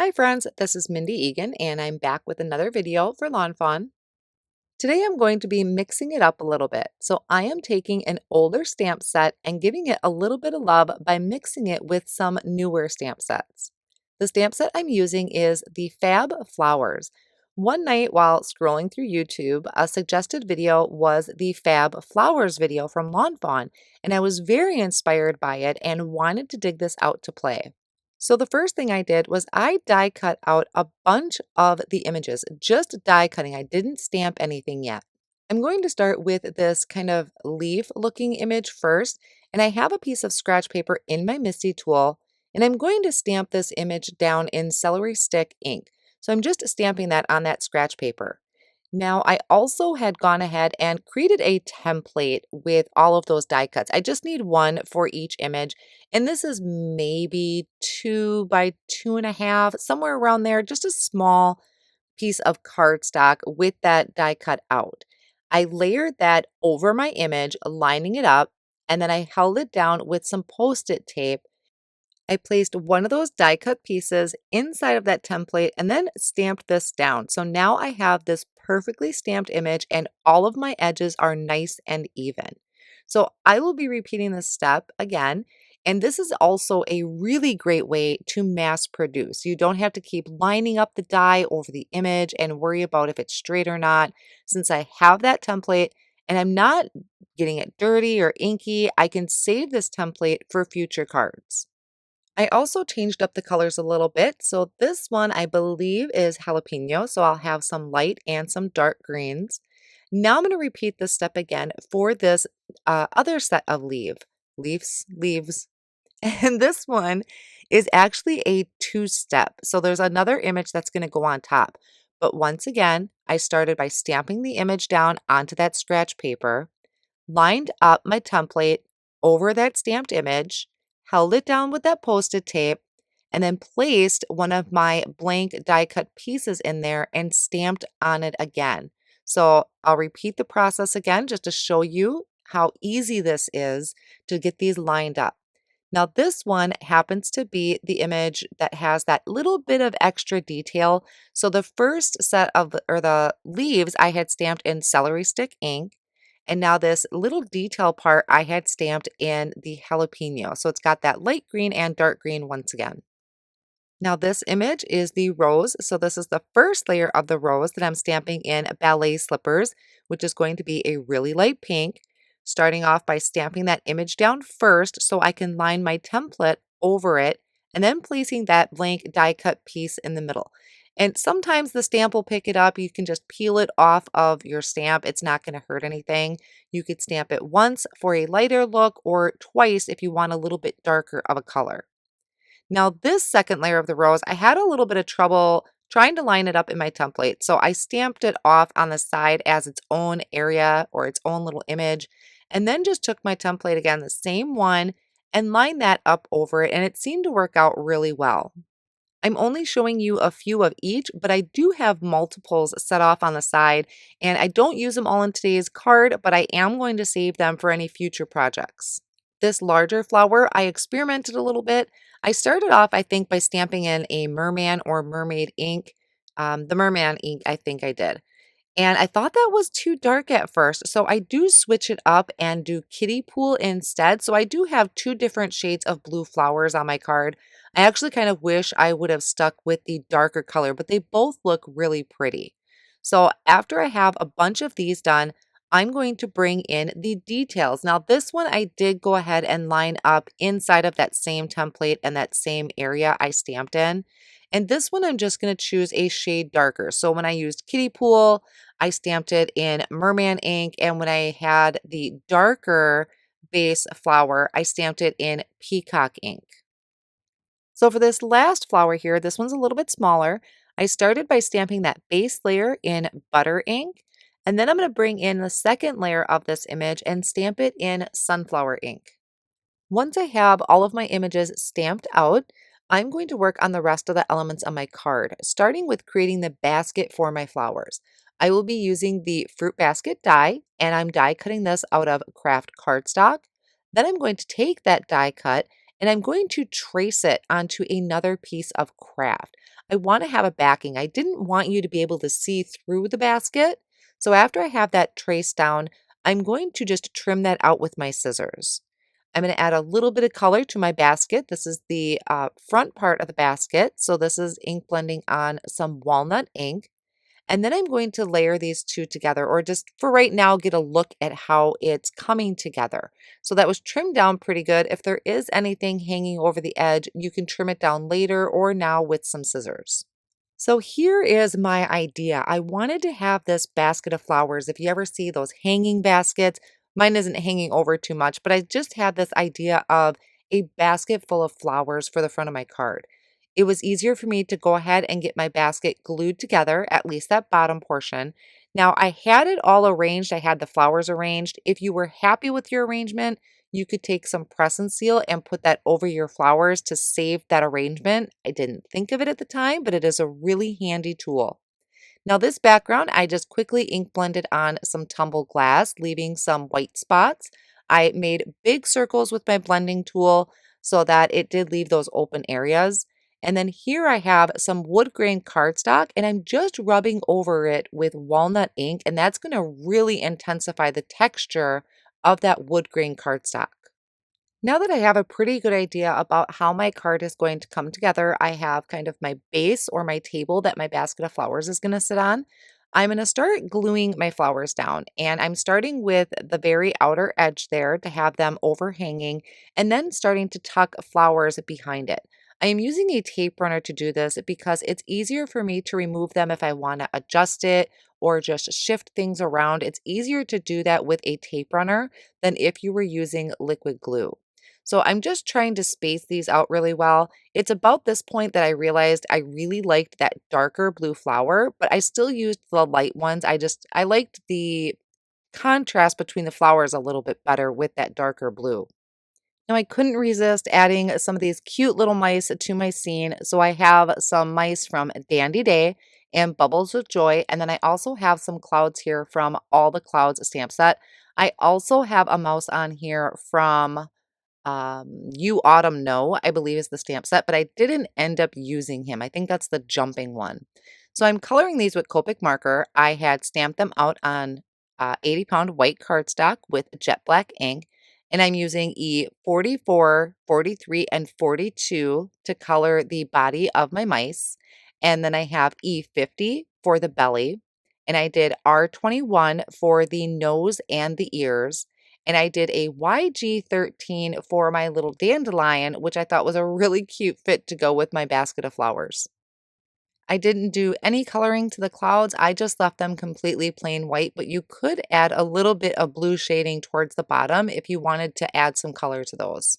Hi friends, this is Mindy Egan and I'm back with another video for Lawn Fawn. Today I'm going to be mixing it up a little bit. So I am taking an older stamp set and giving it a little bit of love by mixing it with some newer stamp sets. The stamp set I'm using is the Fab Flowers. One night while scrolling through YouTube, a suggested video was the Fab Flowers video from Lawn Fawn, and I was very inspired by it and wanted to dig this out to play. So the first thing I did was I die cut out a bunch of the images, just die cutting. I didn't stamp anything yet. I'm going to start with this kind of leaf looking image first, and I have a piece of scratch paper in my MISTI tool, and I'm going to stamp this image down in celery stick ink. So I'm just stamping that on that scratch paper. Now, I also had gone ahead and created a template with all of those die cuts. I just need one for each image, and this is maybe 2 by 2.5, somewhere around there, just a small piece of cardstock with that die cut out. I layered that over my image, lining it up, and then I held it down with some Post-it tape. I placed one of those die cut pieces inside of that template and then stamped this down. So now I have this perfectly stamped image and all of my edges are nice and even. So I will be repeating this step again. And this is also a really great way to mass produce. You don't have to keep lining up the die over the image and worry about if it's straight or not. Since I have that template and I'm not getting it dirty or inky, I can save this template for future cards. I also changed up the colors a little bit. So this one I believe is jalapeno. So I'll have some light and some dark greens. Now I'm going to repeat this step again for this other set of leaves. And this one is actually a two-step. So there's another image that's going to go on top. But once again, I started by stamping the image down onto that scratch paper, lined up my template over that stamped image, held it down with that Post-it tape, and then placed one of my blank die cut pieces in there and stamped on it again. So I'll repeat the process again just to show you how easy this is to get these lined up. Now this one happens to be the image that has that little bit of extra detail. So the first set of the leaves I had stamped in celery stick ink. And now this little detail part I had stamped in the jalapeno. So it's got that light green and dark green once again. Now this image is the rose. So this is the first layer of the rose that I'm stamping in ballet slippers, which is going to be a really light pink. Starting off by stamping that image down first so I can line my template over it and then placing that blank die cut piece in the middle. And sometimes the stamp will pick it up. You can just peel it off of your stamp. It's not going to hurt anything. You could stamp it once for a lighter look or twice if you want a little bit darker of a color. Now this second layer of the rose, I had a little bit of trouble trying to line it up in my template. So I stamped it off on the side as its own area or its own little image, and then just took my template again, the same one, and lined that up over it, and it seemed to work out really well. I'm only showing you a few of each, but I do have multiples set off on the side, and I don't use them all in today's card, but I am going to save them for any future projects. This larger flower, I experimented a little bit. I started off, I think, by stamping in a merman or mermaid ink. The merman ink, I think I did. And I thought that was too dark at first, so I do switch it up and do kiddie pool instead. So I do have two different shades of blue flowers on my card. I actually kind of wish I would have stuck with the darker color, but they both look really pretty. So after I have a bunch of these done, I'm going to bring in the details. Now this one I did go ahead and line up inside of that same template and that same area I stamped in. And this one I'm just going to choose a shade darker. So when I used kiddie pool, I stamped it in merman ink, and when I had the darker base flower, I stamped it in peacock ink. So for this last flower here, this one's a little bit smaller. I started by stamping that base layer in butter ink, and then I'm going to bring in the second layer of this image and stamp it in sunflower ink. Once I have all of my images stamped out, I'm going to work on the rest of the elements on my card, starting with creating the basket for my flowers. I will be using the fruit basket die, and I'm die cutting this out of kraft cardstock. Then I'm going to take that die cut and I'm going to trace it onto another piece of kraft. I want to have a backing. I didn't want you to be able to see through the basket. So after I have that traced down, I'm going to just trim that out with my scissors. I'm going to add a little bit of color to my basket. This is the front part of the basket. So this is ink blending on some walnut ink. And then I'm going to layer these two together, or just for right now, get a look at how it's coming together. So that was trimmed down pretty good. If there is anything hanging over the edge, you can trim it down later or now with some scissors. So here is my idea. I wanted to have this basket of flowers. If you ever see those hanging baskets, mine isn't hanging over too much, but I just had this idea of a basket full of flowers for the front of my card. It was easier for me to go ahead and get my basket glued together, at least that bottom portion. Now I had it all arranged. I had the flowers arranged. If you were happy with your arrangement, you could take some press and seal and put that over your flowers to save that arrangement. I didn't think of it at the time, but it is a really handy tool. Now this background, I just quickly ink blended on some tumbled glass, leaving some white spots. I made big circles with my blending tool so that it did leave those open areas. And then here I have some wood grain cardstock, and I'm just rubbing over it with walnut ink, and that's going to really intensify the texture of that wood grain cardstock. Now that I have a pretty good idea about how my card is going to come together, I have kind of my base or my table that my basket of flowers is going to sit on. I'm going to start gluing my flowers down, and I'm starting with the very outer edge there to have them overhanging, and then starting to tuck flowers behind it. I am using a tape runner to do this because it's easier for me to remove them if I want to adjust it or just shift things around. It's easier to do that with a tape runner than if you were using liquid glue. So I'm just trying to space these out really well. It's about this point that I realized I really liked that darker blue flower, but I still used the light ones. I liked the contrast between the flowers a little bit better with that darker blue. Now I couldn't resist adding some of these cute little mice to my scene. So I have some mice from Dandy Day and Bubbles with Joy. And then I also have some clouds here from All the Clouds stamp set. I also have a mouse on here from You Autumn Know, I believe is the stamp set, but I didn't end up using him. I think that's the jumping one. So I'm coloring these with Copic marker. I had stamped them out on 80-pound white cardstock with jet black ink, and I'm using E44, 43, and 42 to color the body of my mice. And then I have E50 for the belly, and I did R21 for the nose and the ears. And I did a YG13 for my little dandelion, which I thought was a really cute fit to go with my basket of flowers. I didn't do any coloring to the clouds. I just left them completely plain white, but you could add a little bit of blue shading towards the bottom if you wanted to add some color to those.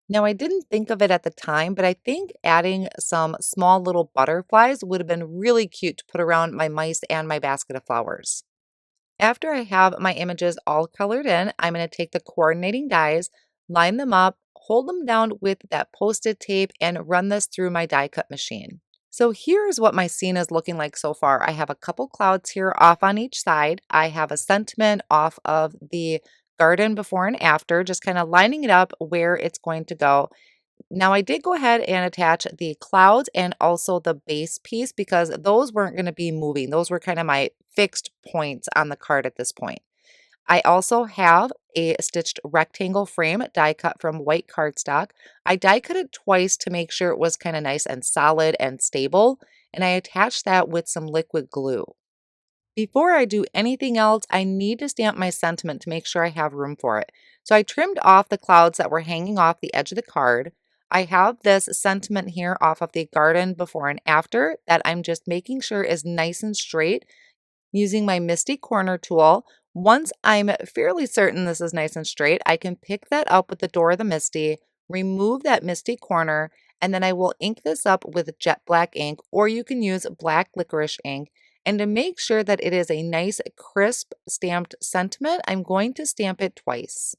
Now, I didn't think of it at the time, but I think adding some small little butterflies would have been really cute to put around my mice and my basket of flowers. After I have my images all colored in, I'm going to take the coordinating dies, line them up, hold them down with that Post-it tape, and run this through my die cut machine. So here's what my scene is looking like so far. I have a couple clouds here off on each side. I have a sentiment off of the garden before and after, just kind of lining it up where it's going to go. Now I did go ahead and attach the clouds and also the base piece because those weren't going to be moving. Those were kind of my fixed points on the card at this point. I also have a stitched rectangle frame die cut from white cardstock. I die cut it twice to make sure it was kind of nice and solid and stable, and I attached that with some liquid glue. Before I do anything else, I need to stamp my sentiment to make sure I have room for it. So I trimmed off the clouds that were hanging off the edge of the card. I have this sentiment here off of the garden before and after that I'm just making sure is nice and straight using my MISTI corner tool. Once I'm fairly certain this is nice and straight, I can pick that up with the door of the MISTI, remove that MISTI corner, and then I will ink this up with jet black ink, or you can use black licorice ink. And to make sure that it is a nice crisp stamped sentiment, I'm going to stamp it twice.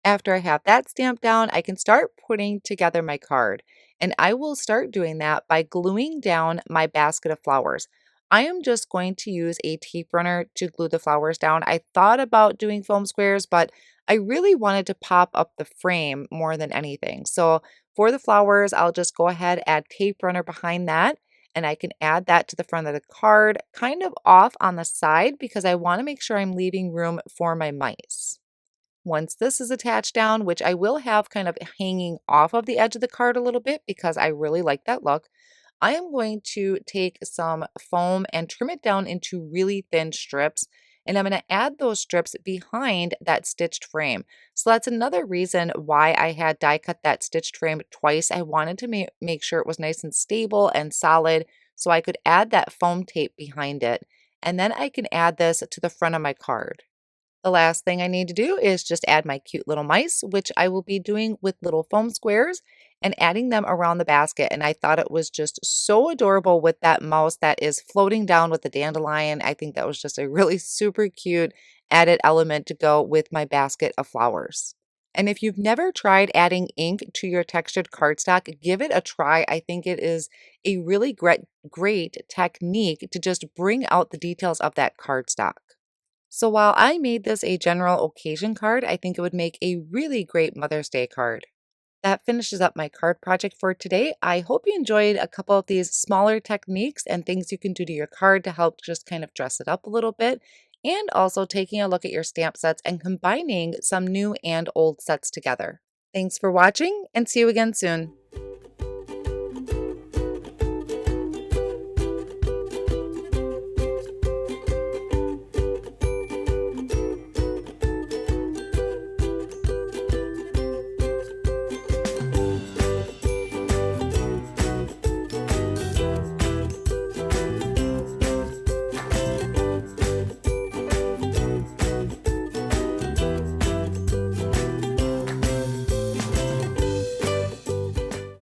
After I have that stamped down, I can start putting together my card. And I will start doing that by gluing down my basket of flowers. I am just going to use a tape runner to glue the flowers down. I thought about doing foam squares, but I really wanted to pop up the frame more than anything. So for the flowers, I'll just go ahead, add tape runner behind that. and I can add that to the front of the card, kind of off on the side because I want to make sure I'm leaving room for my mice. Once this is attached down, which I will have kind of hanging off of the edge of the card a little bit because I really like that look, I am going to take some foam and trim it down into really thin strips. And I'm going to add those strips behind that stitched frame. So that's another reason why I had die cut that stitched frame twice. I wanted to make sure it was nice and stable and solid so I could add that foam tape behind it. And then I can add this to the front of my card. The last thing I need to do is just add my cute little mice, which I will be doing with little foam squares and adding them around the basket. And I thought it was just so adorable with that mouse that is floating down with the dandelion. I think that was just a really super cute added element to go with my basket of flowers. And if you've never tried adding ink to your textured cardstock, give it a try. I think it is a really great technique to just bring out the details of that cardstock. So while I made this a general occasion card, I think it would make a really great Mother's Day card. That finishes up my card project for today. I hope you enjoyed a couple of these smaller techniques and things you can do to your card to help just kind of dress it up a little bit, and also taking a look at your stamp sets and combining some new and old sets together. Thanks for watching, and see you again soon.